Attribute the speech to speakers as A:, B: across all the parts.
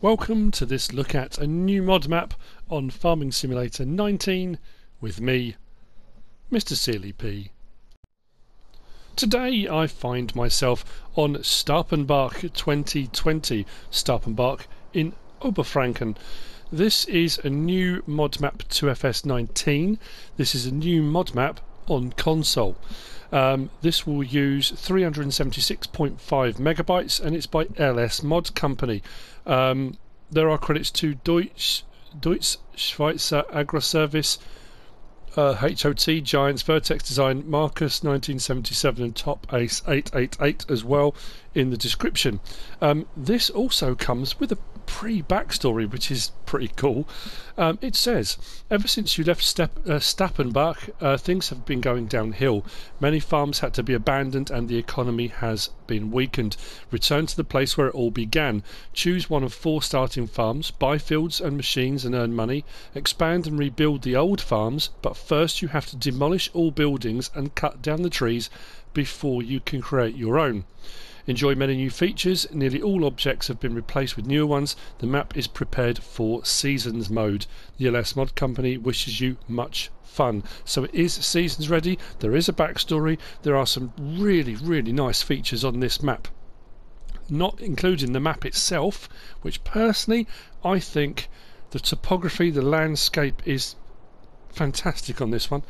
A: Welcome to this look at a new mod map on Farming Simulator 19 with me, MrSealyp. Today I find myself on Stappenbach 2020, Stappenbach in Oberfranken. This is a new mod map to FS19. This is a new mod map on console. This will use 376.5 megabytes and it's by LS-Modcompany. There are credits to Deutsch Schweizer Agroservice, HOT, Giants, VertexDezign, Marcus 1977 and Top Ace 888 as well in the description. This also comes with a pre-backstory which is pretty cool. It says, ever since you left Stappenbach, things have been going downhill. Many farms had to be abandoned and the economy has been weakened. Return to the place where it all began. Choose one of 4 starting farms, buy fields and machines and earn money. Expand and rebuild the old farms, but first you have to demolish all buildings and cut down the trees before you can create your own. Enjoy many new features. Nearly all objects have been replaced with newer ones. The map is prepared for Seasons mode. The LS-Modcompany wishes you much fun. So it is Seasons ready. There is a backstory. There are some really nice features on this map. Not including the map itself, which personally I think the topography, the landscape is fantastic on this one.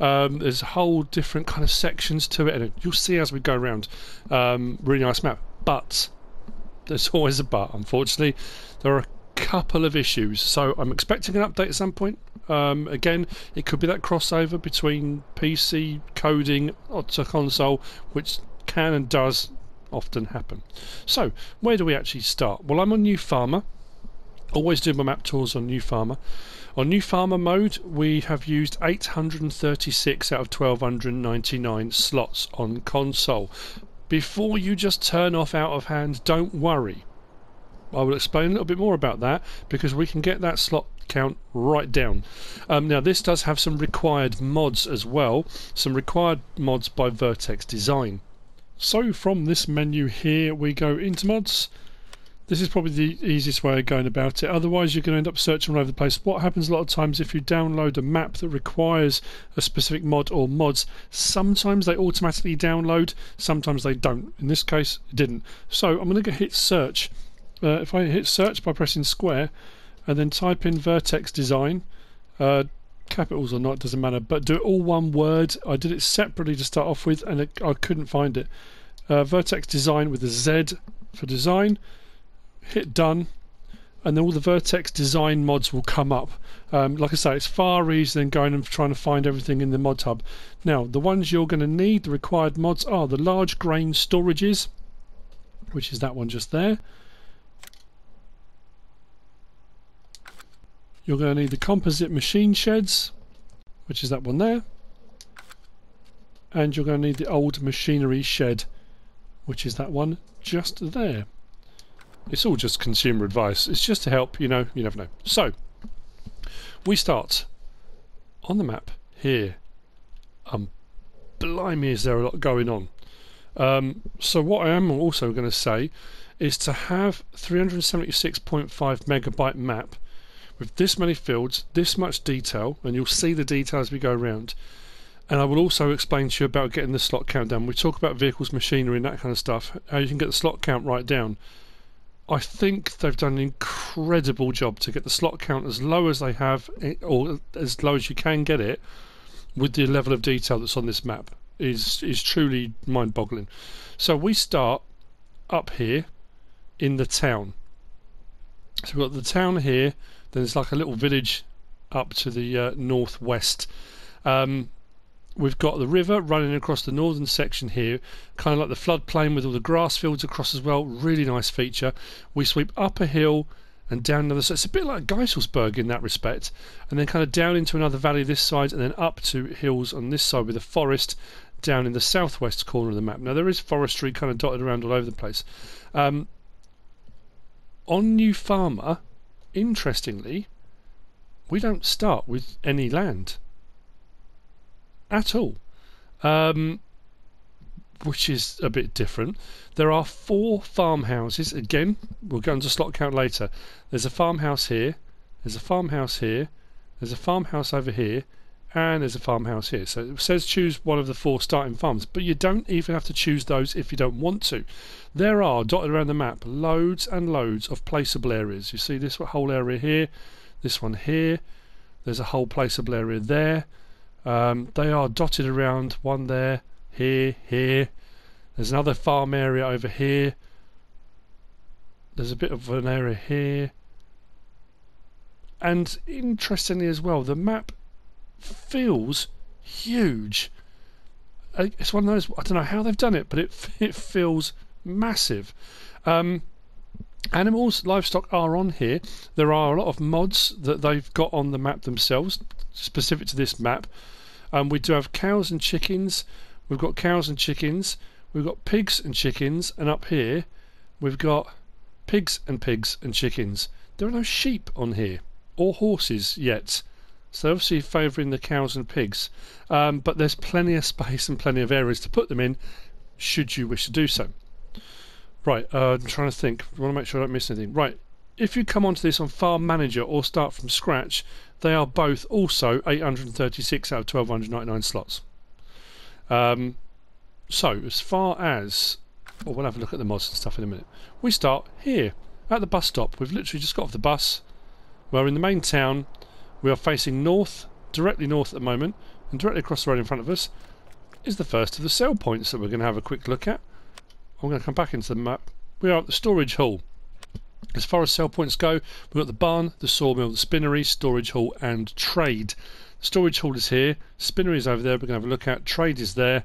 A: There's a whole different kind of sections to it, and you'll see as we go around. Really nice map, but there's always a but. Unfortunately, there are a couple of issues, so I'm expecting an update at some point. Again, it could be that crossover between PC coding to console, which can and does often happen. So where do we actually start? Well, I'm on New Farmer. Always do my map tours on New Farmer. On New Farmer mode, we have used 836 out of 1299 slots on console. Before you just turn off out of hand, don't worry. I will explain a little bit more about that because we can get that slot count right down. Now this does have some required mods as well, some required mods by VertexDezign. So from this menu here we go into mods. This is probably the easiest way of going about it, otherwise you're going to end up searching all over the place. What happens a lot of times if you download a map that requires a specific mod or mods, sometimes they automatically download, sometimes they don't. In this case it didn't. So I'm going to hit search. If I hit search by pressing square and then type in VertexDezign, capitals or not, doesn't matter, but do it all one word. I did it separately to start off with and I couldn't find it. VertexDezign with a Z for design. Hit done and then all the VertexDezign mods will come up. Like I say, it's far easier than going and trying to find everything in the Modhub. Now the ones you're going to need, the required mods, are the large grain storages, which is that one just there. You're going to need the composite machine sheds, which is that one there, and you're going to need the old machinery shed, which is that one just there. It's all just consumer advice. It's just to help, you know, you never know. So, we start on the map here. Blimey, is there a lot going on. So what I am also going to say is to have 376.5 megabyte map with this many fields, this much detail, and you'll see the detail as we go around. And I will also explain to you about getting the slot count down. We talk about vehicles, machinery and that kind of stuff, how you can get the slot count right down. I think they've done an incredible job to get the slot count as low as they have, or as low as you can get it, with the level of detail that's on this map. Is truly mind-boggling. So we start up here in the town. So we've got the town here, then there's like a little village up to the northwest. We've got the river running across the northern section here, kind of like the floodplain with all the grass fields across as well. Really nice feature. We sweep up a hill and down another side. It's a bit like Geiselsberg in that respect, and then kind of down into another valley this side, and then up to hills on this side with a forest down in the southwest corner of the map. Now there is forestry kind of dotted around all over the place. On New Farmer, interestingly, we don't start with any land at all. which is a bit different. There are 4 farmhouses. Again, we'll go into slot count later. There's a farmhouse here, there's a farmhouse here, there's a farmhouse over here, and there's a farmhouse here. So it says choose one of the 4 starting farms, but you don't even have to choose those if you don't want to. There are, dotted around the map, loads and loads of placeable areas. You see this whole area here, this one here, there's a whole placeable area there. They are dotted around, one there, here, here. There's another farm area over here. There's a bit of an area here. And interestingly as well, the map feels huge. It's one of those, I don't know how they've done it, but it feels massive. Animals, livestock are on here. There are a lot of mods that they've got on the map themselves, specific to this map. We do have cows and chickens. We've got cows and chickens. We've got pigs and chickens. And up here, we've got pigs and chickens. There are no sheep on here, or horses yet. So obviously favouring the cows and pigs. But there's plenty of space and plenty of areas to put them in, should you wish to do so. Right, I'm trying to think. I want to make sure I don't miss anything. Right, if you come onto this on Farm Manager or start from scratch, they are both also 836 out of 1299 slots. So, as far as... well, we'll have a look at the mods and stuff in a minute. We start here, at the bus stop. We've literally just got off the bus. We're in the main town. We are facing north, directly north at the moment, and directly across the road in front of us is the first of the sell points that we're going to have a quick look at. I'm going to come back into the map. We are at the storage hall. As far as sell points go, we've got the barn, the sawmill, the spinnery, storage hall and trade. The storage hall is here, spinnery is over there, we're going to have a look at, trade is there.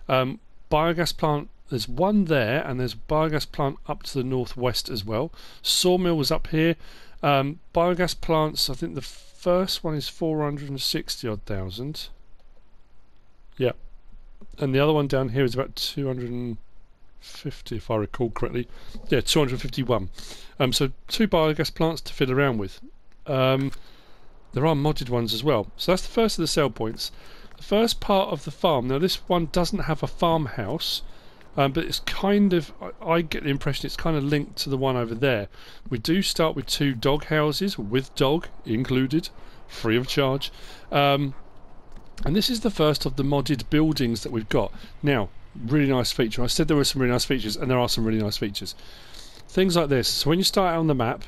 A: Biogas plant, there's one there, and there's a biogas plant up to the northwest as well. Sawmill was up here. Biogas plants, I think the first one is 460 odd thousand. Yeah. And the other one down here is about 250 if I recall correctly. Yeah, 251. So 2 biogas plants to fiddle around with. There are modded ones as well. So that's the first of the sell points. The first part of the farm, now this one doesn't have a farmhouse, but it's kind of, I get the impression it's kind of linked to the one over there. We do start with 2 dog houses, with dog included, free of charge. And this is the first of the modded buildings that we've got. Now, really nice feature. I said there were some really nice features, and there are some really nice features. Things like this. So when you start out on the map,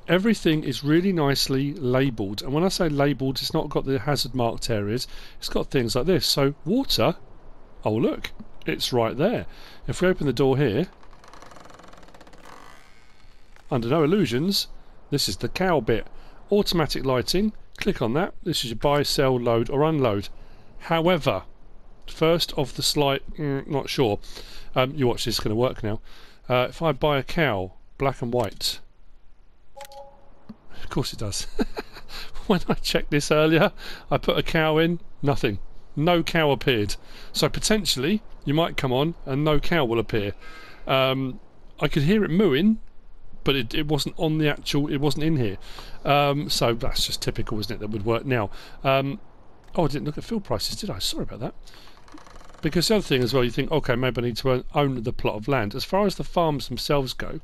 A: everything is really nicely labelled. And when I say labelled, it's not got the hazard marked areas. It's got things like this. So water, oh look, it's right there. If we open the door here, under no illusions, this is the cow bit. Automatic lighting, click on that. This is your buy, sell, load or unload. However, first of the slight, not sure. You watch, this is going to work now. If I buy a cow, black and white, of course it does. When I checked this earlier, I put a cow in, nothing. No cow appeared. So potentially, you might come on and no cow will appear. I could hear it mooing, but it wasn't on the actual, it wasn't in here. So that's just typical, isn't it, that would work now. Oh, I didn't look at fuel prices, did I? Sorry about that. Because the other thing as well, you think, okay, maybe I need to own the plot of land. As far as the farms themselves go,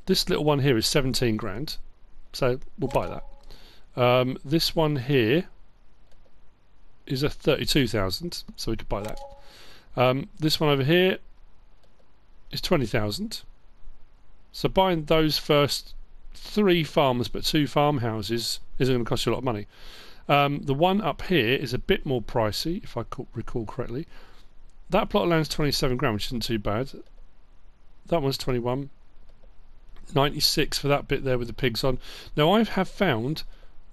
A: this little one here is 17 grand, so we'll buy that. This one here is a 32,000, so we could buy that. This one over here is 20,000. So buying those first 3 farms but 2 farmhouses isn't going to cost you a lot of money. The one up here is a bit more pricey, if I recall correctly. That plot of land's 27 grand, which isn't too bad. That one's 21. 96 for that bit there with the pigs on. Now I have found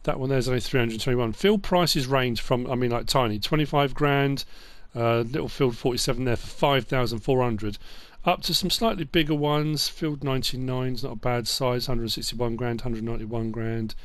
A: that one there's only 321. Field prices range from, I mean, like tiny, 25 grand, little field 47 there for 5,400, up to some slightly bigger ones. Field 99 is not a bad size, 161 grand, 191 grand.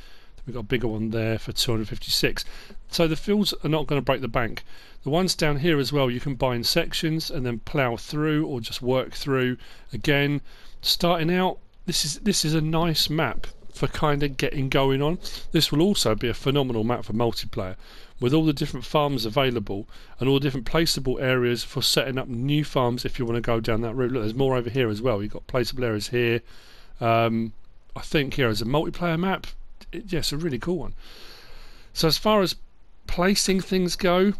A: We've got a bigger one there for 256. So the fields are not going to break the bank. The ones down here as well, you can buy in sections and then plough through or just work through. Again, starting out, this is a nice map. for kind of getting going on. This will also be a phenomenal map for multiplayer, with all the different farms available and all the different placeable areas for setting up new farms if you want to go down that route. Look, there's more over here as well. You've got placeable areas here. I think here is a multiplayer map. Yes, a really cool one. So as far as placing things go,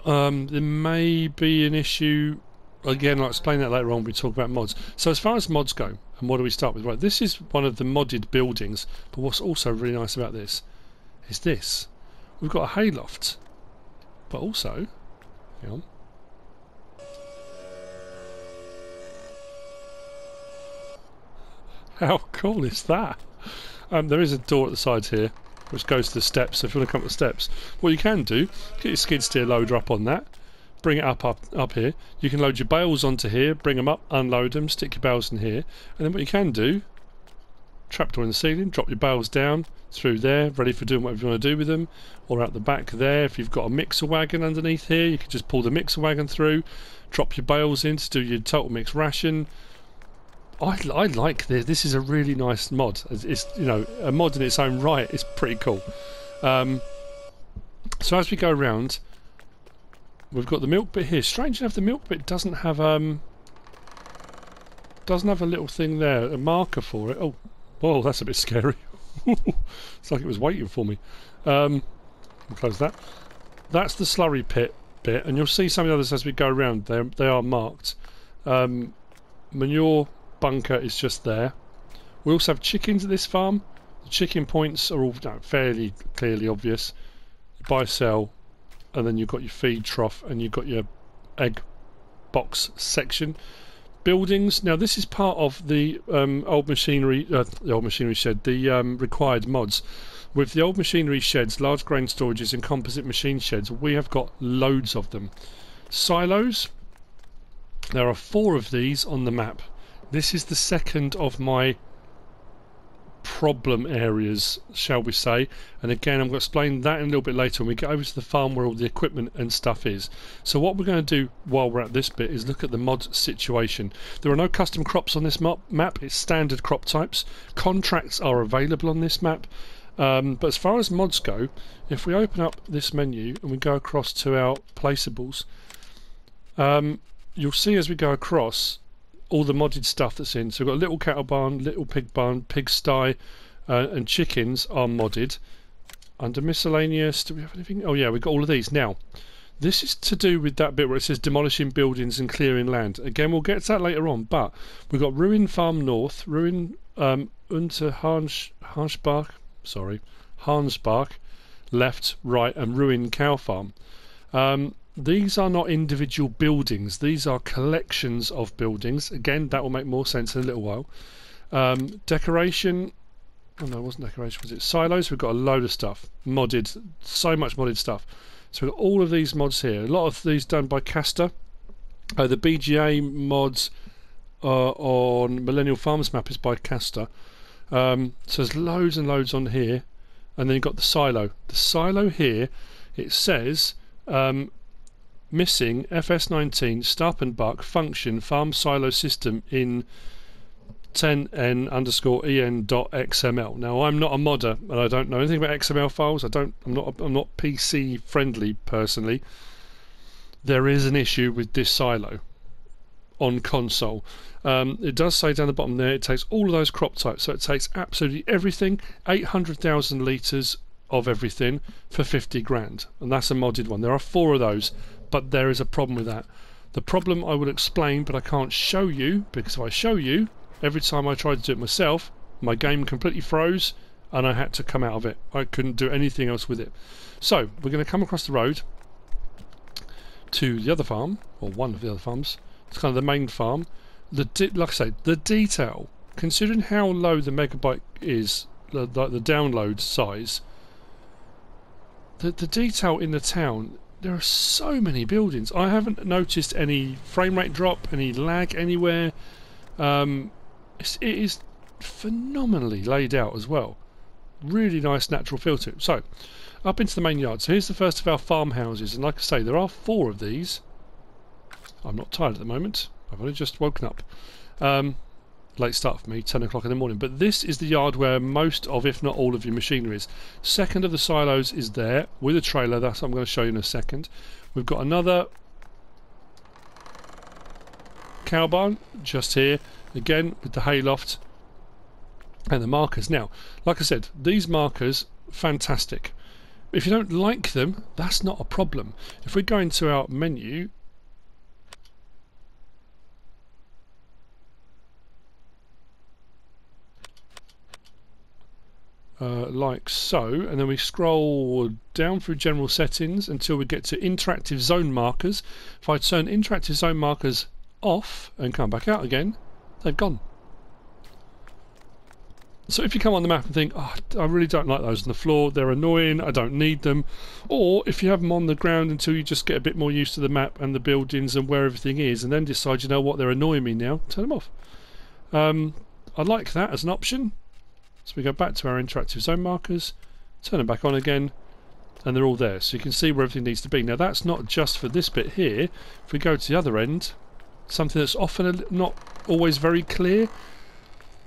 A: there may be an issue. Again, I'll explain that later on when we talk about mods. So as far as mods go, and what do we start with? Right, this is one of the modded buildings, but what's also really nice about this is this. We've got a hayloft, but also, hang on. How cool is that? There is a door at the sides here, which goes to the steps, so if you want to come up the steps, what you can do, get your skid steer loader up on that, bring it up here. You can load your bales onto here, bring them up, unload them, stick your bales in here, and then what you can do, trapdoor in the ceiling, drop your bales down through there, ready for doing whatever you want to do with them, or out the back there. If you've got a mixer wagon underneath here, you can just pull the mixer wagon through, drop your bales in to do your total mix ration. I like this. This is a really nice mod. It's, you know, a mod in its own right. It's pretty cool. So as we go around, we've got the milk bit here. Strange enough, the milk bit doesn't have a little thing there, a marker for it. Oh, whoa, that's a bit scary. It's like it was waiting for me. I'll close that. That's the slurry pit bit, and you'll see some of the others as we go around. They are marked. Manure bunker is just there. We also have chickens at this farm. The chicken points are all fairly clearly obvious. Buy, sell, and then you've got your feed trough and you've got your egg box section. Buildings. Now this is part of the old machinery, the old machinery shed, the required mods. With the old machinery sheds, large grain storages and composite machine sheds, we have got loads of them. Silos. There are 4 of these on the map. This is the second of my problem areas, shall we say, and again I'm going to explain that in a little bit later when we get over to the farm where all the equipment and stuff is. So what we're going to do while we're at this bit is look at the mod situation. There are no custom crops on this map, it's standard crop types. Contracts are available on this map, but as far as mods go, if we open up this menu and we go across to our placeables, you'll see as we go across all the modded stuff that's in. So we've got a little cattle barn, little pig barn, pigsty, and chickens are modded. Under miscellaneous, do we have anything? Oh yeah, we've got all of these. Now, this is to do with that bit where it says demolishing buildings and clearing land. Again, we'll get to that later on, but we've got Ruin Farm North, Ruin Unter Hansbach, left, right, and Ruin Cow Farm. These are not individual buildings, these are collections of buildings. Again, that will make more sense in a little while. Decoration, oh no, it wasn't decoration, was it? Silos, we've got a load of stuff, modded, so much modded stuff. So we've got all of these mods here, a lot of these done by Castor. The BGA mods on Millennial Farmers map is by Castor. So there's loads and loads on here. And then you've got the silo. The silo here, it says missing FS19 Stappenbach function farm silo system in 10n_en.xml. Now I'm not a modder and I don't know anything about XML files. I'm not PC friendly personally. There is an issue with this silo on console. It does say down the bottom there it takes all of those crop types, so it takes absolutely everything, 800,000 litres of everything for 50 grand, and that's a modded one. There are 4 of those, but there is a problem with that. The problem I will explain, but I can't show you, because if I show you, every time I tried to do it myself, my game completely froze and I had to come out of it. I couldn't do anything else with it. So we're going to come across the road to the other farm, or one of the other farms. It's kind of the main farm. Like I say, the detail, considering how low the megabyte is, the download size, the detail in the town, there are so many buildings. I haven't noticed any frame rate drop, any lag anywhere. It is phenomenally laid out as well. Really nice natural feel to it. So, up into the main yard. So here's the first of our farmhouses, and like I say, there are 4 of these. I'm not tired at the moment. I've only just woken up. late start for me, 10 o'clock in the morning. But this is the yard where most of, if not all of your machinery is. Second of the silos is there with a trailer. That's what I'm going to show you in a second. We've got another cow barn just here, again with the hayloft and the markers. Now, like I said, these markers, fantastic. If you don't like them, that's not a problem. If we go into our menu, like so, and then we scroll down through general settings until we get to interactive zone markers. If I turn interactive zone markers off and come back out again, they've gone. So if you come on the map and think, oh, I really don't like those on the floor, they're annoying, I don't need them, or if you have them on the ground until you just get a bit more used to the map and the buildings and where everything is, and then decide, you know what, they're annoying me now, turn them off. I like that as an option. So we go back to our interactive zone markers, turn them back on again, and they're all there. So you can see where everything needs to be. Now that's not just for this bit here. If we go to the other end, something that's often not always very clear.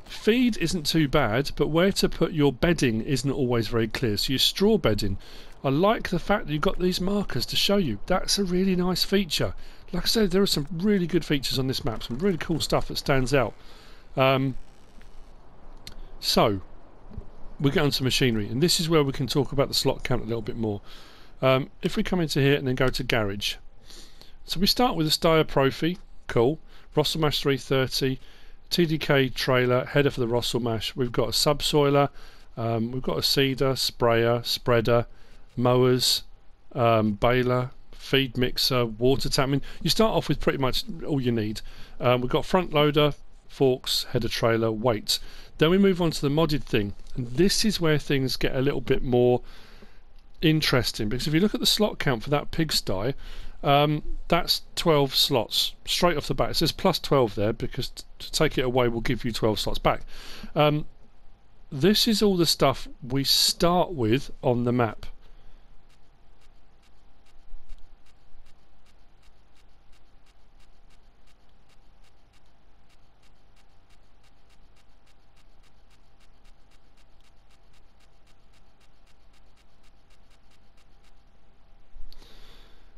A: Feed isn't too bad, but where to put your bedding isn't always very clear. So your straw bedding, I like the fact that you've got these markers to show you. That's a really nice feature. Like I said, there are some really good features on this map, some really cool stuff that stands out. So we get onto machinery, and this is where we can talk about the slot count a little bit more. If we come into here and then go to garage, so we start with a Steyr Profi, cool, Russell Mash 330, TDK trailer, header for the Russell Mash. We've got a subsoiler, we've got a seeder, sprayer, spreader, mowers, baler, feed mixer, water tap. I mean, you start off with pretty much all you need. We've got front loader, forks, header trailer, weights. Then we move on to the modded thing, and this is where things get a little bit more interesting, because if you look at the slot count for that pigsty, that's 12 slots straight off the bat. It says plus 12 there because to take it away will give you 12 slots back. This is all the stuff we start with on the map.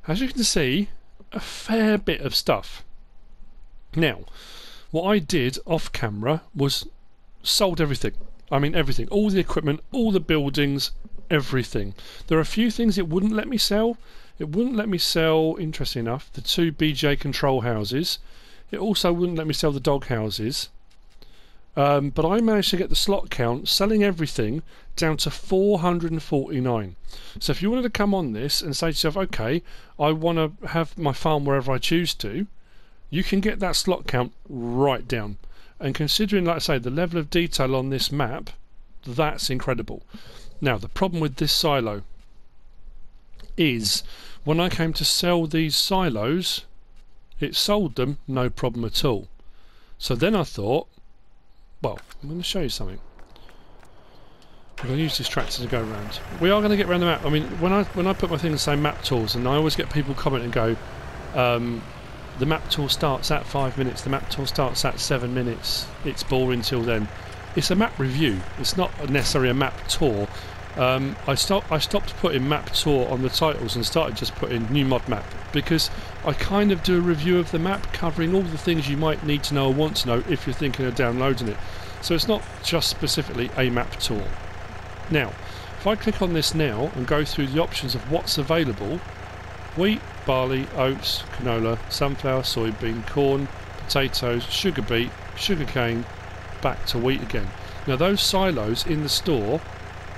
A: As you can see, a fair bit of stuff. Now, what I did off camera was sold everything. I mean everything, all the equipment, all the buildings, everything. There are a few things it wouldn't let me sell. It wouldn't let me sell, interesting enough, the 2 BJ control houses. It also wouldn't let me sell the dog houses. But I managed to get the slot count, selling everything, down to 449. So if you wanted to come on this and say to yourself, okay, I want to have my farm wherever I choose to, you can get that slot count right down. And considering, like I say, the level of detail on this map, that's incredible. Now, the problem with this silo is when I came to sell these silos, it sold them no problem at all. So then I thought, well, I'm going to show you something. I'm going to use this tractor to go around. We are going to get around the map. I mean, when I put my thing and say map tours, and I always get people comment and go, the map tour starts at 5 minutes, the map tour starts at 7 minutes, it's boring till then. It's a map review, it's not necessarily a map tour. I stopped putting map tour on the titles and started just putting new mod map, because I kind of do a review of the map covering all the things you might need to know or want to know if you're thinking of downloading it. So it's not just specifically a map tour. Now, if I click on this now and go through the options of what's available: wheat, barley, oats, canola, sunflower, soybean, corn, potatoes, sugar beet, sugar cane, back to wheat again. Now those silos in the store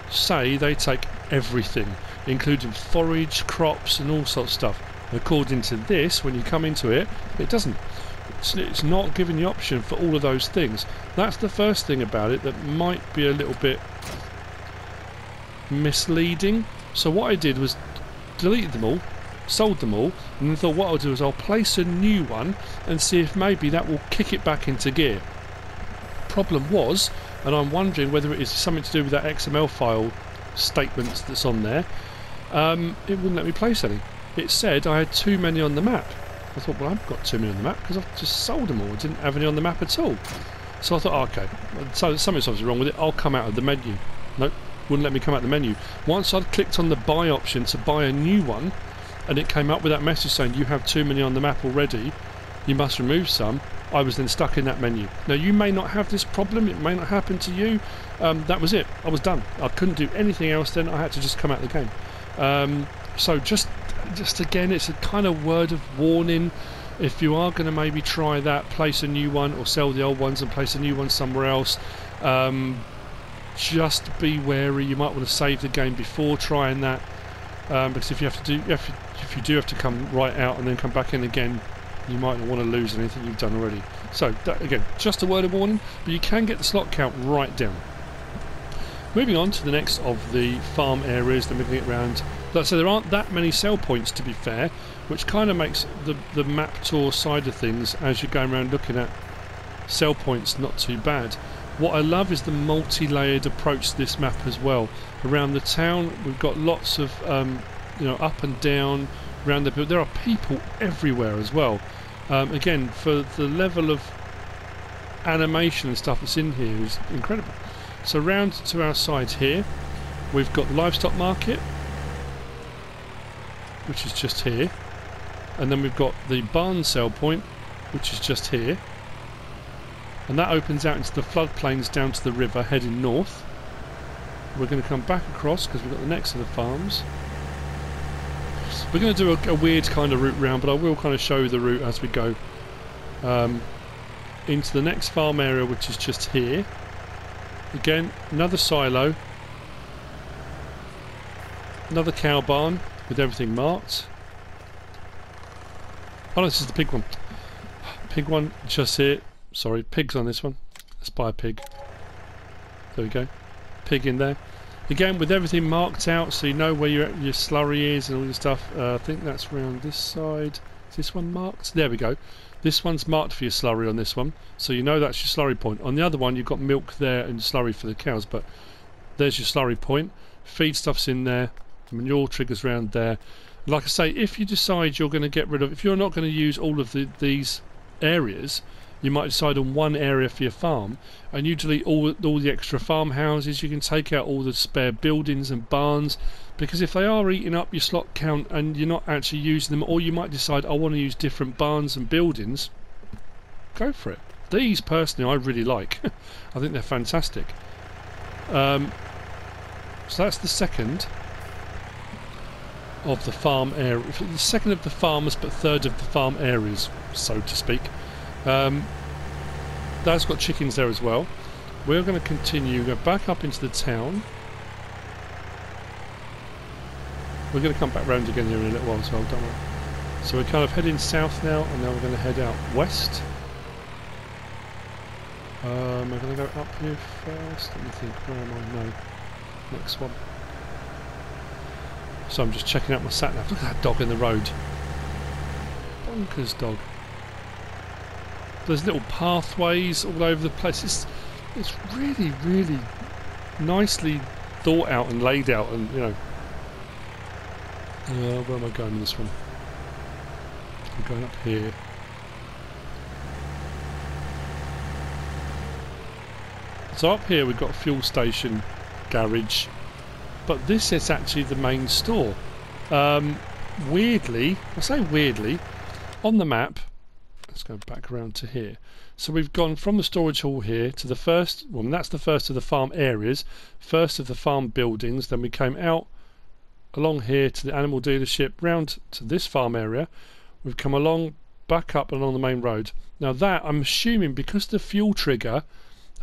A: say they take everything, including forage, crops and all sorts of stuff. According to this, when you come into it, it doesn't. It's not giving the option for all of those things. That's the first thing about it that might be a little bit misleading. So what I did was deleted them all, sold them all, and then thought what I'll do is I'll place a new one and see if maybe that will kick it back into gear. Problem was, and I'm wondering whether it is something to do with that XML file statement that's on there, it wouldn't let me place any. It said I had too many on the map. I thought, well, I've got too many on the map because I've just sold them all. I didn't have any on the map at all. So I thought, oh, okay, so something's obviously wrong with it. I'll come out of the menu. Nope, wouldn't let me come out of the menu. Once I'd clicked on the buy option to buy a new one, and it came up with that message saying you have too many on the map already, you must remove some, I was then stuck in that menu. Now you may not have this problem, it may not happen to you. That was it, I was done. I couldn't do anything else then, I had to just come out of the game. So just again, it's a kind of word of warning. If you are going to maybe try that, place a new one or sell the old ones and place a new one somewhere else, just be wary. You might want to save the game before trying that, because if you do have to come right out and then come back in again, you might not want to lose anything you've done already. So that, again, just a word of warning, but you can get the slot count right down. Moving on to the next of the farm areas, then we can get around. So there aren't that many sell points, to be fair, which kind of makes the map tour side of things, as you're going around looking at sell points, not too bad. What I love is the multi-layered approach to this map as well. Around the town, we've got lots of up and down around the. There are people everywhere as well. Again, for the level of animation and stuff that's in here is incredible. So round to our side here, we've got the Livestock Market, which is just here, and then we've got the barn sale point, which is just here, and that opens out into the floodplains down to the river heading north. We're going to come back across because we've got the next of the farms. We're going to do a weird kind of route round, but I will kind of show you the route as we go into the next farm area, which is just here. Again, another silo, another cow barn with everything marked. Oh no, this is the pig one. Pig one just here. Sorry, pig's on this one. Let's buy a pig. There we go. Pig in there. Again, with everything marked out, so you know where your slurry is and all your stuff. I think that's around this side. Is this one marked? There we go. This one's marked for your slurry on this one, so you know that's your slurry point. On the other one, you've got milk there and slurry for the cows, but there's your slurry point. Feed stuff's in there. Manure triggers around there. Like I say, if you decide you're going to get rid of, if you're not going to use all of these areas, you might decide on one area for your farm, and you delete all the extra farmhouses. You can take out all the spare buildings and barns, because if they are eating up your slot count and you're not actually using them, or you might decide I want to use different barns and buildings, go for it. These personally I really like. I think they're fantastic. So that's the second of the farm area, the second of the farmers but third of the farm areas, so to speak. That's got chickens there as well. We're going to continue, go back up into the town. We're going to come back round again here in a little while as well, don't we? So we're kind of heading south now, and now we're going to head out west. Am I going to go up here first? Let me think, where am I? No. Next one. So I'm just checking out my sat nav. Look at that dog in the road. Bonkers dog. There's little pathways all over the place. It's really, really nicely thought out and laid out, and you know. Where am I going with this one? I'm going up here. So up here we've got a fuel station, garage, but this is actually the main store. Weirdly, I say weirdly, on the map, let's go back around to here. So we've gone from the storage hall here to the first, well, that's the first of the farm areas, first of the farm buildings, then we came out along here to the animal dealership, round to this farm area. We've come along, back up and along the main road. Now that, I'm assuming, because the fuel trigger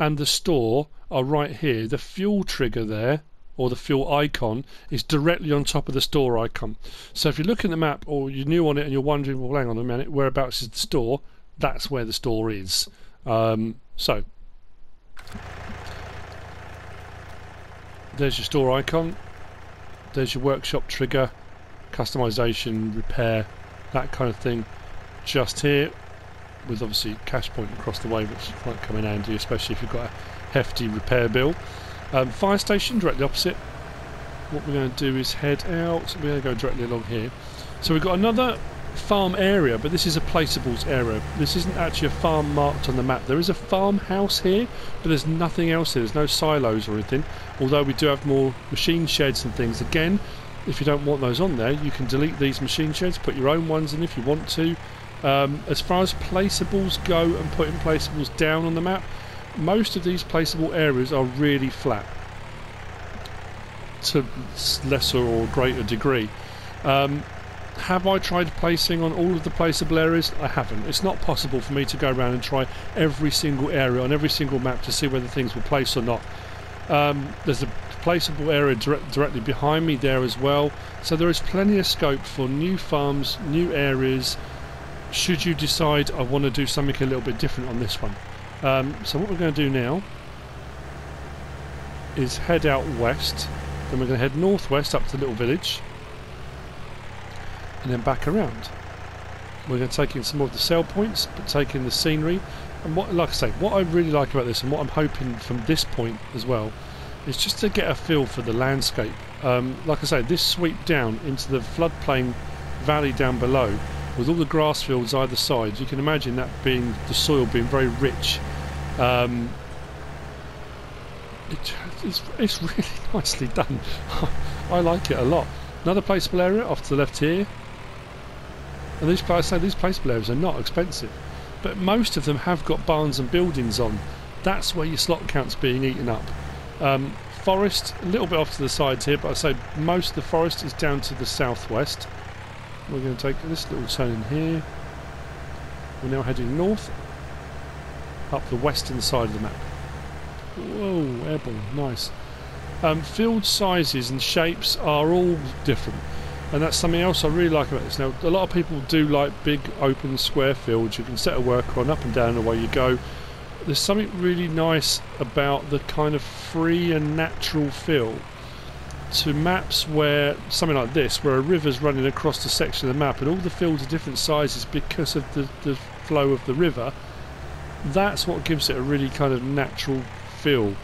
A: and the store are right here, the fuel trigger there, or the fuel icon, is directly on top of the store icon. So if you look at the map, or you're new on it and you're wondering, well, hang on a minute, whereabouts is the store? That's where the store is. So there's your store icon. There's your workshop trigger, customization, repair, that kind of thing. Just here, with obviously cash point across the way, which might come in handy, especially if you've got a hefty repair bill. Fire station directly opposite. What we're going to do is head out. So we're going to go directly along here. So we've got another farm area, but this is a placeables area. This isn't actually a farm marked on the map. There is a farmhouse here, but there's nothing else here. There's no silos or anything, although we do have more machine sheds and things. Again, if you don't want those on there, you can delete these machine sheds, put your own ones in if you want to. As far as placeables go and putting placeables down on the map, most of these placeable areas are really flat to lesser or greater degree. Have I tried placing on all of the placeable areas? I haven't. It's not possible for me to go around and try every single area on every single map to see whether things will place or not. There's a placeable area directly behind me there as well, so there is plenty of scope for new farms, new areas, should you decide I want to do something a little bit different on this one. So what we're going to do now is head out west, then we're going to head northwest up to the little village, and then back around. We're going to take in some more of the sell points, but take in the scenery. And what, like I say, what I really like about this, and what I'm hoping from this point as well, is just to get a feel for the landscape. Like I say, this sweep down into the floodplain valley down below, with all the grass fields either side, you can imagine that being the soil being very rich. It's really nicely done. I like it a lot. Another placeable area off to the left here. And these placeable areas are not expensive, but most of them have got barns and buildings on. That's where your slot count's being eaten up. Forest, a little bit off to the sides here, but I say most of the forest is down to the southwest. We're going to take this little turn in here. We're now heading north, up the western side of the map. Whoa, airborne, nice. Field sizes and shapes are all different, and that's something else I really like about this. Now, a lot of people do like big open square fields you can set a worker on, up and down, away you go. There's something really nice about the kind of free and natural feel to maps where, something like this, where a river's running across the section of the map and all the fields are different sizes because of the flow of the river. That's what gives it a really kind of natural feel.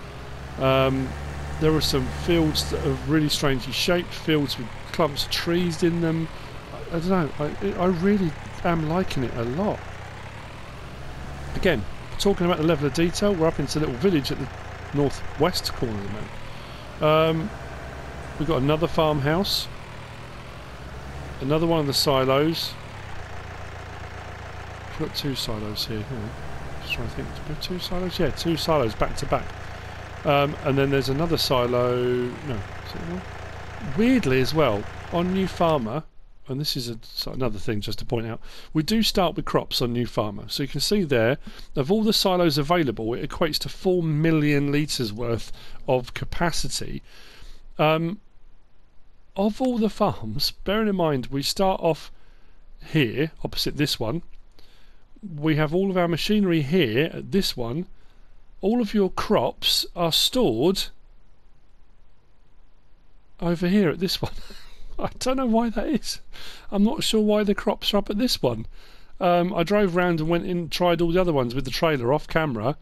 A: There are some fields that are really strangely shaped, fields with clumps of trees in them. I don't know, I really am liking it a lot. Again, talking about the level of detail, we're up into a little village at the northwest corner of the map. We've got another farmhouse, another one of the silos. We've got two silos here. Just trying to think, do we have two silos? Yeah, two silos back to back. And then there's another silo. No, is it one? Weirdly as well, on New Farmer, and this is another thing just to point out, we do start with crops on New Farmer. So you can see there, of all the silos available, it equates to 4 million litres worth of capacity. Of all the farms, bearing in mind we start off here, opposite this one, we have all of our machinery here at this one, all of your crops are stored over here at this one. I don't know why that is. I'm not sure why the crops are up at this one. I drove round and went in and tried all the other ones with the trailer off camera,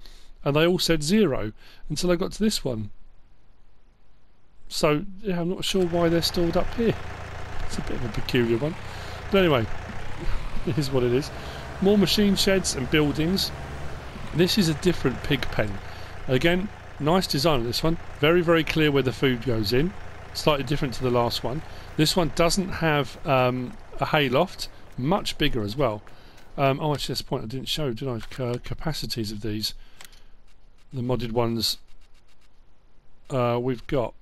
A: and they all said 0 until I got to this one. So yeah, I'm not sure why they're stored up here. It's a bit of a peculiar one. But anyway, it is what it is. More machine sheds and buildings. This is a different pig pen. Again, nice design on this one. Very, very clear where the food goes in. Slightly different to the last one. This one doesn't have a hay loft. Much bigger as well. Oh, actually, that's the point I didn't show, did I? Capacities of these. The modded ones. We've got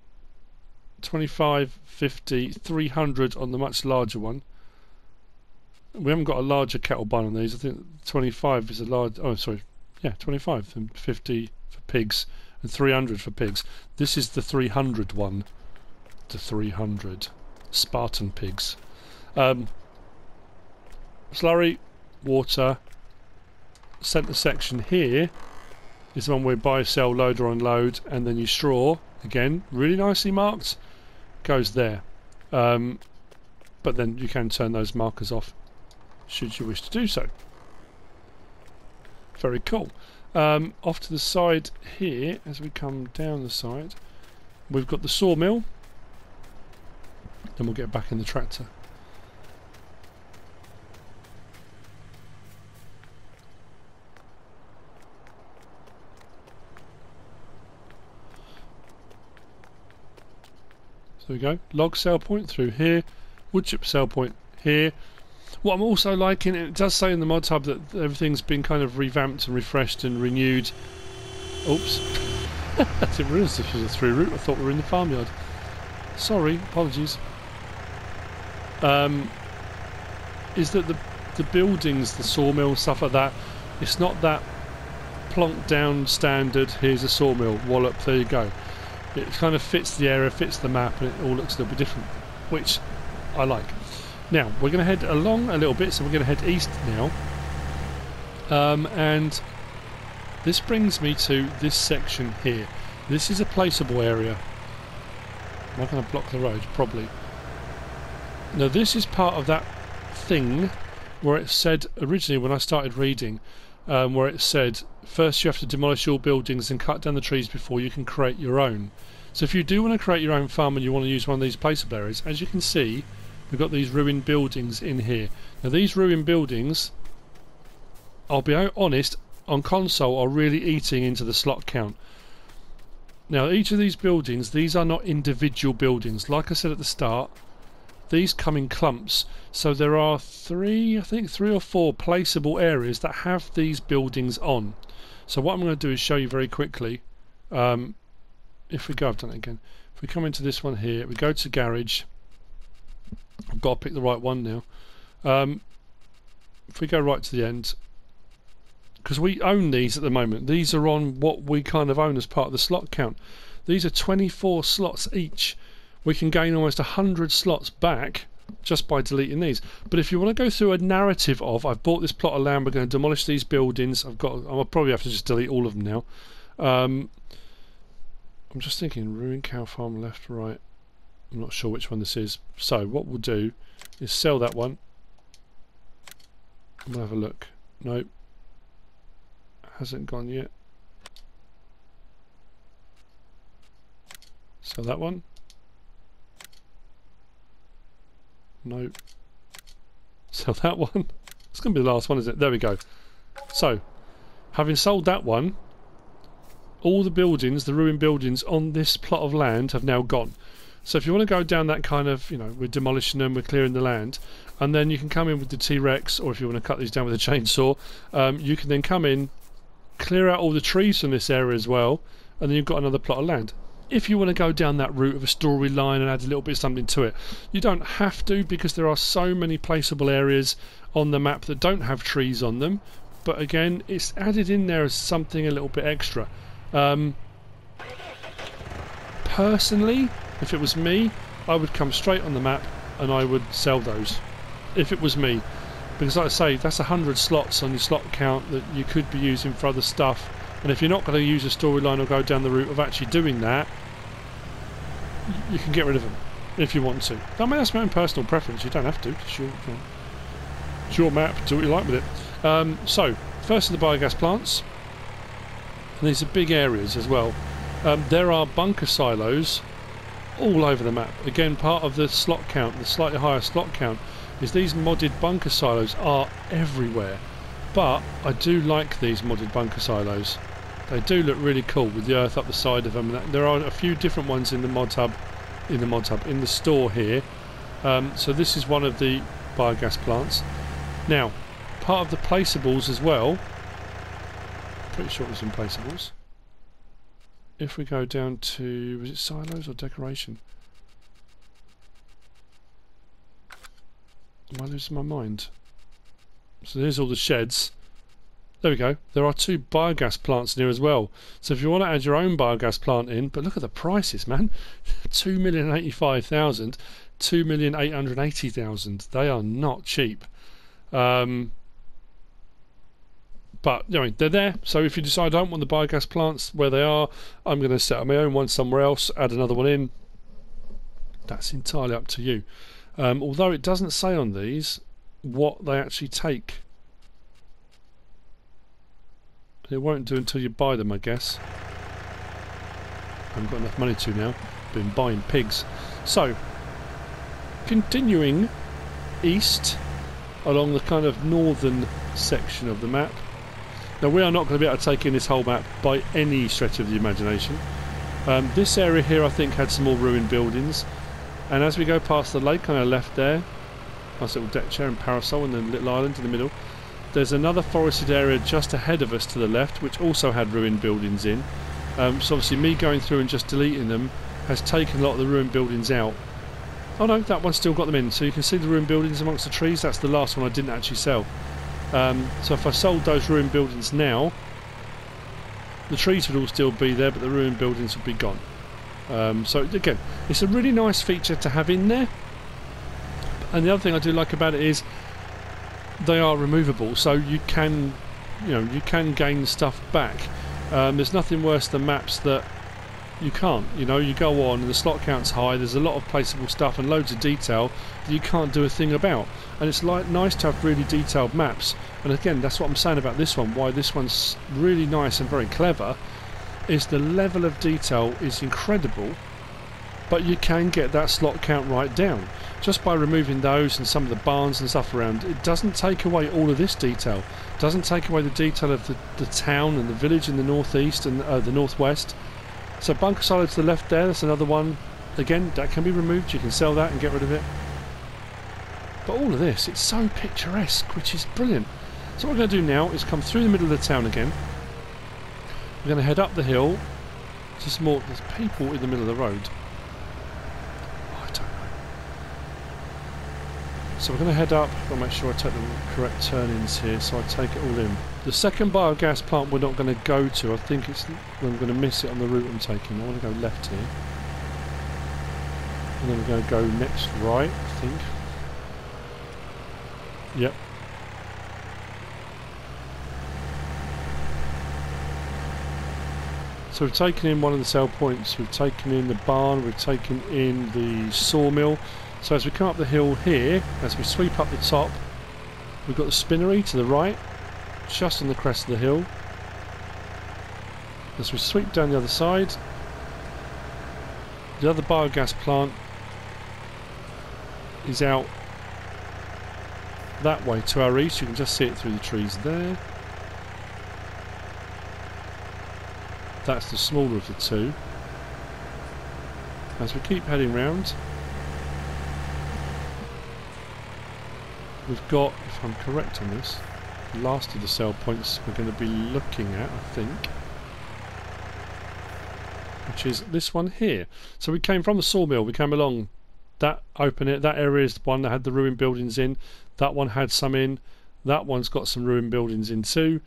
A: 25, 50, 300 on the much larger one. We haven't got a larger kettle barn on these. I think 25 is a large... Oh, sorry. Yeah, 25 and 50 for pigs and 300 for pigs. This is the 300 one. The 300 Spartan pigs. Slurry, water. Centre section here is the one where buy, sell, load or unload, and then your straw, again, really nicely marked, goes there. But then you can turn those markers off should you wish to do so. Very cool. Off to the side here, as we come down the side, we've got the sawmill. Then we'll get back in the tractor. There we go. Log sale point through here. Wood chip sale point here. What I'm also liking, it does say in the Modhub that everything's been kind of revamped and refreshed and renewed. Oops. I didn't realise this was a through route. I thought we were in the farmyard. Sorry, apologies. Is that the buildings, the sawmill, stuff like that, it's not that plonked down standard, here's a sawmill, wallop, there you go. It kind of fits the area, fits the map, and it all looks a little bit different, which I like. Now, we're going to head along a little bit, so we're going to head east now. And this brings me to this section here. This is a placeable area. Am I going to block the road? Probably. Now, this is part of that thing where it said, originally when I started reading, where it said, first you have to demolish all buildings and cut down the trees before you can create your own. So if you do want to create your own farm and you want to use one of these placeable areas, as you can see, we've got these ruined buildings in here. Now these ruined buildings, I'll be honest, on console are really eating into the slot count. Now each of these buildings, these are not individual buildings. Like I said at the start, these come in clumps. So there are three or four placeable areas that have these buildings on. So what I'm going to do is show you very quickly. If we go, I've done it again. If we come into this one here, we go to garage. I've got to pick the right one now. If we go right to the end, because we own these at the moment, these are on what we kind of own as part of the slot count. These are 24 slots each. We can gain almost 100 slots back just by deleting these. But if you want to go through a narrative of, I've bought this plot of land, we're going to demolish these buildings, I'll probably have to just delete all of them now. I'm just thinking, ruined cow farm left, right. I'm not sure which one this is. So what we'll do is sell that one. We'll have a look. Nope. Hasn't gone yet. Sell that one. Nope. Sell that one. It's going to be the last one, isn't it? There we go. So, having sold that one, all the buildings, the ruined buildings on this plot of land have now gone. So if you want to go down that kind of, you know, we're demolishing them, we're clearing the land, and then you can come in with the T-Rex, or if you want to cut these down with a chainsaw, you can then come in, clear out all the trees from this area as well, and then you've got another plot of land. If you want to go down that route of a storyline and add a little bit of something to it, you don't have to, because there are so many placeable areas on the map that don't have trees on them. But again, it's added in there as something a little bit extra. Personally, if it was me, I would come straight on the map and I would sell those. If it was me. Because like I say, that's 100 slots on your slot count that you could be using for other stuff. And if you're not going to use a storyline or go down the route of actually doing that, you can get rid of them if you want to. I mean, that's my own personal preference. You don't have to. It's your map. Do what you like with it. So, first are the biogas plants. And these are big areas as well. There are bunker silos all over the map. Again, part of the slot count, the slightly higher slot count, is these modded bunker silos are everywhere. But I do like these modded bunker silos. They do look really cool with the earth up the side of them. There are a few different ones in the Modhub, in the store here. So this is one of the biogas plants. Now, part of the placeables as well. Pretty sure it was in placeables. If we go down to, was it silos or decoration? Am I losing my mind? So there's all the sheds. There we go. There are 2 biogas plants in here as well. So if you want to add your own biogas plant in, but look at the prices, man. 2,085,000, 2,880,000. They are not cheap. But you know, they're there. So if you decide I don't want the biogas plants where they are, I'm going to set up my own one somewhere else, add another one in. That's entirely up to you. Although it doesn't say on these what they actually take. It won't do until you buy them, I guess. I haven't got enough money to now. Been buying pigs. So, continuing east along the kind of northern section of the map. Now we are not going to be able to take in this whole map by any stretch of the imagination. This area here I think had some more ruined buildings. And as we go past the lake on our left there, nice little deck chair and parasol and then little island in the middle, there's another forested area just ahead of us to the left which also had ruined buildings in. So obviously me going through and just deleting them has taken a lot of the ruined buildings out. Oh no, that one's still got them in, so you can see the ruined buildings amongst the trees. That's the last one I didn't actually sell. So if I sold those ruined buildings now, the trees would all still be there, but the ruined buildings would be gone. So again, it's a really nice feature to have in there. And the other thing I do like about it is they are removable, so you can gain stuff back. There's nothing worse than maps that you can't. You go on and the slot count's high, there's a lot of placeable stuff and loads of detail that you can't do a thing about. And it's nice to have really detailed maps. And again, that's what I'm saying about this one, why this one's really nice and very clever, is the level of detail is incredible, but you can get that slot count right down. Just by removing those and some of the barns and stuff around, it doesn't take away all of this detail. It doesn't take away the detail of the town and the village in the northeast and the northwest. So bunker silo to the left there, that's another one. Again, that can be removed, you can sell that and get rid of it. But all of this, it's so picturesque, which is brilliant. So what we're going to do now is come through the middle of the town again. We're going to head up the hill. There's people in the middle of the road. I don't know. So we're going to head up. I'll make sure I take the correct turn-ins here, so I take it all in. The second biogas plant we're not going to go to. I think I'm going to miss it on the route I'm taking. I want to go left here. And then we're going to go next right, I think. Yep. So we've taken in one of the sell points, we've taken in the barn, we've taken in the sawmill. So as we come up the hill here, as we sweep up the top, we've got the spinnery to the right, just on the crest of the hill. As we sweep down the other side, the other biogas plant is out that way to our east. You can just see it through the trees there. That's the smaller of the two. As we keep heading round, we've got, if I'm correct on this, the last of the sell points we're going to be looking at, I think, which is this one here. So we came from the sawmill, we came along that that area is the one that had the ruined buildings in. That one had some in. That one's got some ruined buildings in too.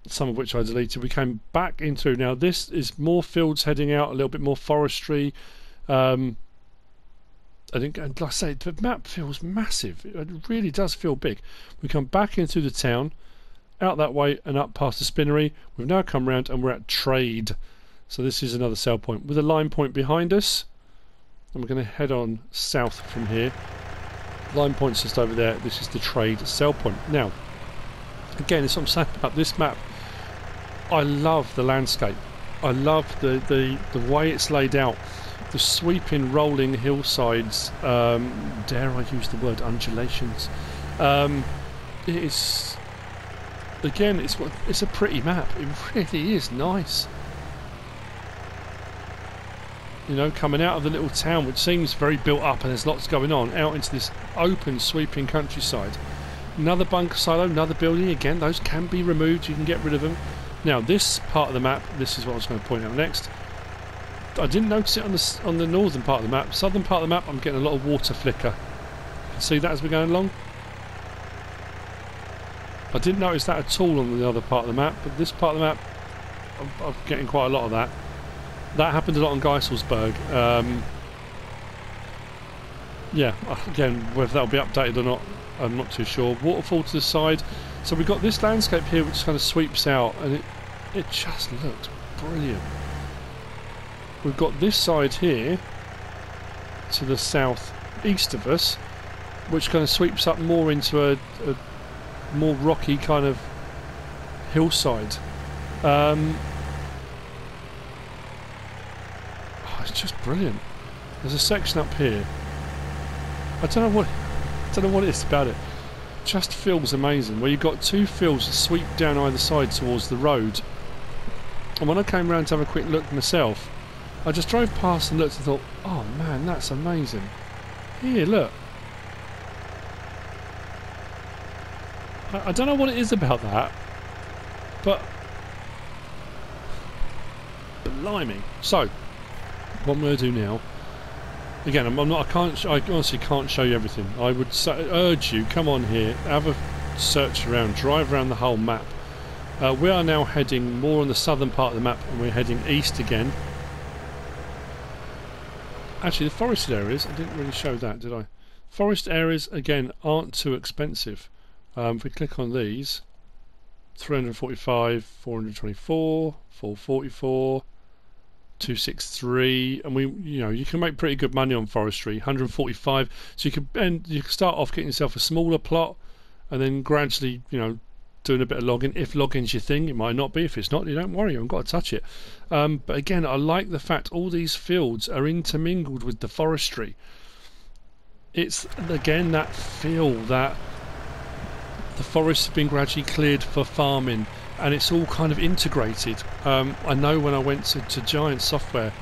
A: Some of which I deleted. We came back in through. Now this is more fields heading out, a little bit more forestry. I think, and like I say, the map feels massive. It really does feel big. We come back in through the town, out that way and up past the spinnery. We've now come round and we're at trade. So this is another sell point with a line point behind us. And we're going to head on south from here. Line point's just over there. This is the trade sell point. Now, again, it's what I'm saying about this map. I love the landscape. I love the way it's laid out. The sweeping, rolling hillsides. Dare I use the word undulations? It is. Again, it's a pretty map. It really is nice. You know, coming out of the little town, which seems very built up and there's lots going on, out into this open, sweeping countryside. Another bunker silo, another building. Again, those can be removed. You can get rid of them. Now, this part of the map, this is what I was going to point out next. I didn't notice it on the northern part of the map. Southern part of the map, I'm getting a lot of water flicker. You can see that as we're going along. I didn't notice that at all on the other part of the map, but this part of the map, I'm getting quite a lot of that. That happened a lot on Geiselsberg. Yeah, again, whether that'll be updated or not, I'm not too sure. Waterfall to the side. So we've got this landscape here which kind of sweeps out, and it just looks brilliant. We've got this side here to the south east of us, which kind of sweeps up more into a more rocky kind of hillside. It's just brilliant. There's a section up here. I don't know what it is about it. Just feels amazing. Where you've got two fields that sweep down either side towards the road. And when I came round to have a quick look myself, I just drove past and looked and thought, oh man, that's amazing. Here, look. I don't know what it is about that, but blimey. So, what I'm going to do now, again, I honestly can't show you everything. I would urge you, come on here, have a search around, drive around the whole map. We are now heading more on the southern part of the map, and we're heading east again. Actually, the forested areas, I didn't really show that, did I? Forest areas, again, aren't too expensive. If we click on these, 345, 424, 444, 263, and you can make pretty good money on forestry. 145, so you can start off getting yourself a smaller plot, and then gradually, doing a bit of logging. If logging's your thing, it might not be. If it's not, you don't worry, you haven't got to touch it. But again, I like the fact all these fields are intermingled with the forestry. It's again that feel that the forests have been gradually cleared for farming, and it's all kind of integrated. I know when I went to Giant Software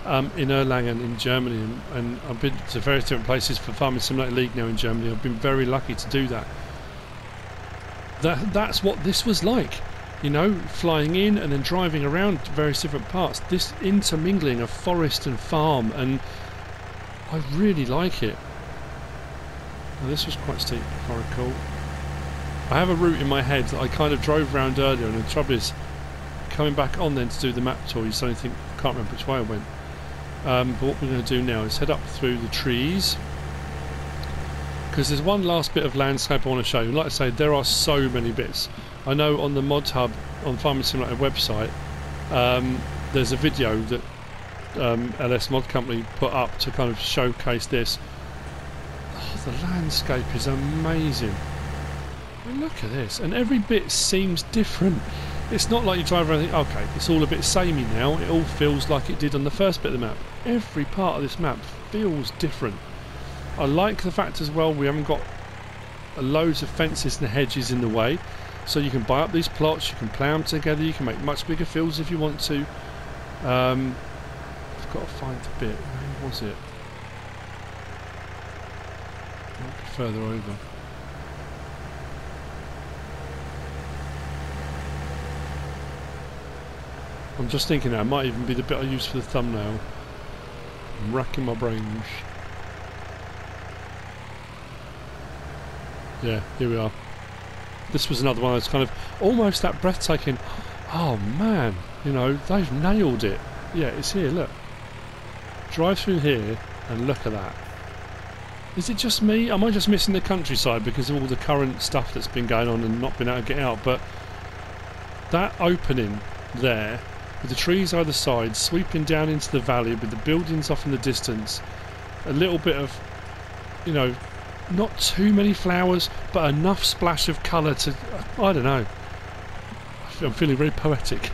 A: in Erlangen in Germany, and I've been to various different places for Farming Simulator League now in Germany. I've been very lucky to do that. That's what this was like, flying in and then driving around various different parts. This intermingling of forest and farm, and I really like it. Now, this was quite steep, if I recall. I have a route in my head that I kind of drove around earlier, and the trouble is, coming back on then to do the map tour, you suddenly think, I can't remember which way I went. But what we're going to do now is head up through the trees, because there's one last bit of landscape I want to show you. Like I say, there are so many bits. I know on the Modhub, on Farming Simulator website, there's a video that LS-Modcompany put up to kind of showcase this. Oh, the landscape is amazing. Look at this, and every bit seems different. It's not like you drive around and think, okay, it's all a bit samey now. It all feels like it did on the first bit of the map. Every part of this map feels different. I like the fact as well we haven't got loads of fences and hedges in the way, so you can buy up these plots, you can plough them together, you can make much bigger fields if you want to. I've got to find the bit. Where was it? Might be further over. I'm just thinking that it might even be the bit I used for the thumbnail. I'm racking my brains. Yeah, here we are. This was another one that's kind of almost that breathtaking. Oh man, they've nailed it. Yeah, it's here, look. Drive through here and look at that. Is it just me? Am I just missing the countryside because of all the current stuff that's been going on and not been able to get out? But that opening there, with the trees either side, sweeping down into the valley with the buildings off in the distance, a little bit of, not too many flowers, but enough splash of colour to, I don't know, I'm feeling very poetic.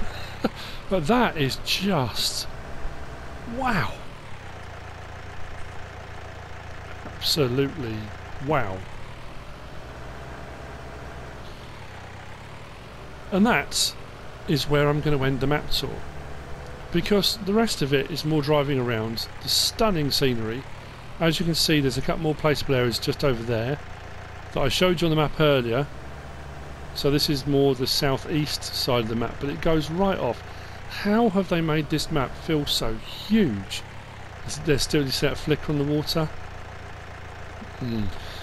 A: But that is just, wow. Absolutely wow. And that is where I'm going to end the map tour, because the rest of it is more driving around, the stunning scenery. As you can see, there's a couple more placeable areas just over there that I showed you on the map earlier. So this is more the southeast side of the map, but it goes right off. How have they made this map feel so huge? There's still this flicker on the water.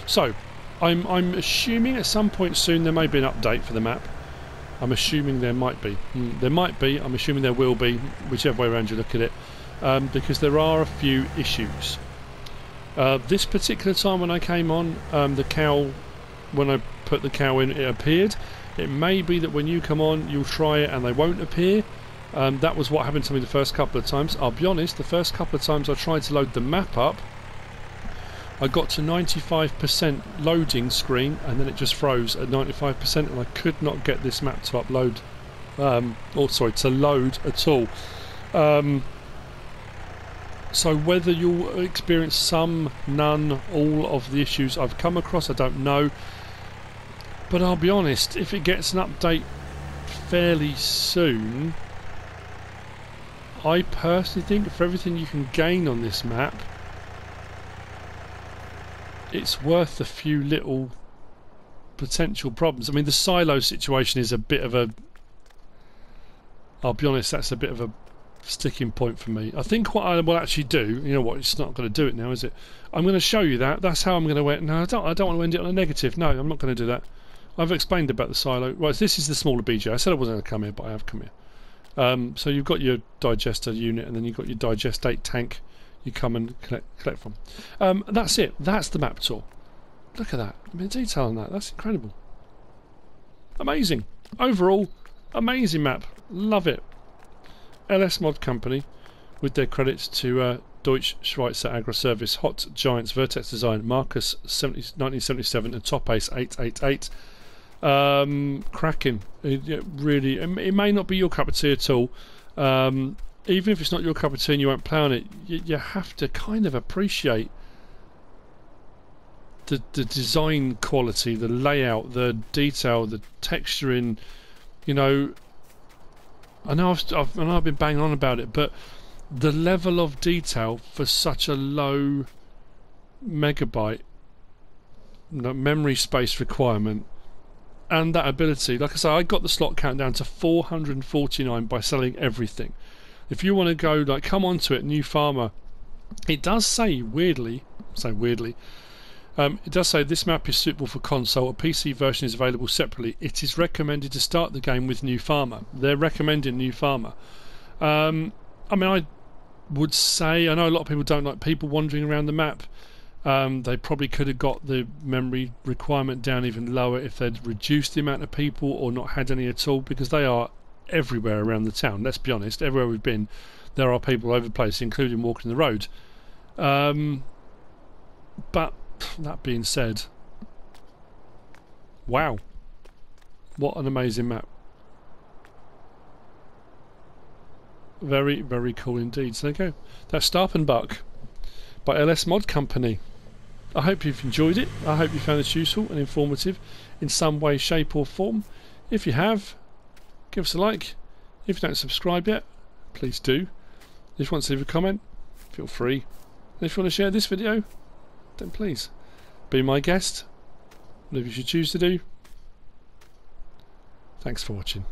A: So I'm assuming at some point soon there may be an update for the map. I'm assuming there might be. There might be, I'm assuming there will be, whichever way around you look at it, because there are a few issues. This particular time when I came on, the cow, when I put the cow in, it appeared. It may be that when you come on, you'll try it and they won't appear. That was what happened to me the first couple of times. I'll be honest, the first couple of times I tried to load the map up, I got to 95% loading screen and then it just froze at 95%, and I could not get this map to upload, to load at all. So whether you'll experience some, none, all of the issues I've come across, I don't know. But I'll be honest, if it gets an update fairly soon, I personally think for everything you can gain on this map, it's worth a few little potential problems. I mean, the silo situation is a bit of a... I'll be honest, that's a bit of a sticking point for me. I think what I will actually do, you know what, it's not going to do it now, is it? I'm going to show you that. That's how I'm going to end. No, I don't want to end it on a negative. No, I'm not going to do that. I've explained about the silo. Right, so this is the smaller BJ. I said I wasn't going to come here, but I have come here. So you've got your digester unit, and then you've got your digestate tank you come and collect from. That's it. That's the map tour. Look at that. I mean, detail on that. That's incredible. Amazing. Overall, amazing map. Love it. LS-Modcompany, with their credits to Deutsche Schweizer Agroservice, Hot Giants, VertexDezign, Marcus 1977, and Top Ace 888. Cracking. Really, it may not be your cup of tea at all. Even if it's not your cup of tea and you won't play on it, you have to kind of appreciate the design quality, the layout, the detail, the texturing. You know, I know I've been banging on about it, but the level of detail for such a low megabyte memory space requirement, and that ability, like I say, I got the slot count down to 449 by selling everything. If you want to go, like, come onto it, new farmer, it does say weirdly, it does say this map is suitable for console. A PC version is available separately. It is recommended to start the game with new farmer. They're recommending new farmer. I mean, I would say, I know a lot of people don't like people wandering around the map. They probably could have got the memory requirement down even lower if they'd reduced the amount of people or not had any at all, because they are everywhere around the town. Let's be honest, everywhere we've been, there are people over the place, including walking the road. But that being said, wow, what an amazing map. Very, very cool indeed. So there you go. That's Stappenbach by LS-Modcompany. I hope you've enjoyed it. I hope you found this useful and informative in some way, shape or form. If you have, give us a like. If you don't subscribe yet, please do. If you want to leave a comment, feel free. And if you want to share this video, then please be my guest. Whatever you should choose to do. Thanks for watching.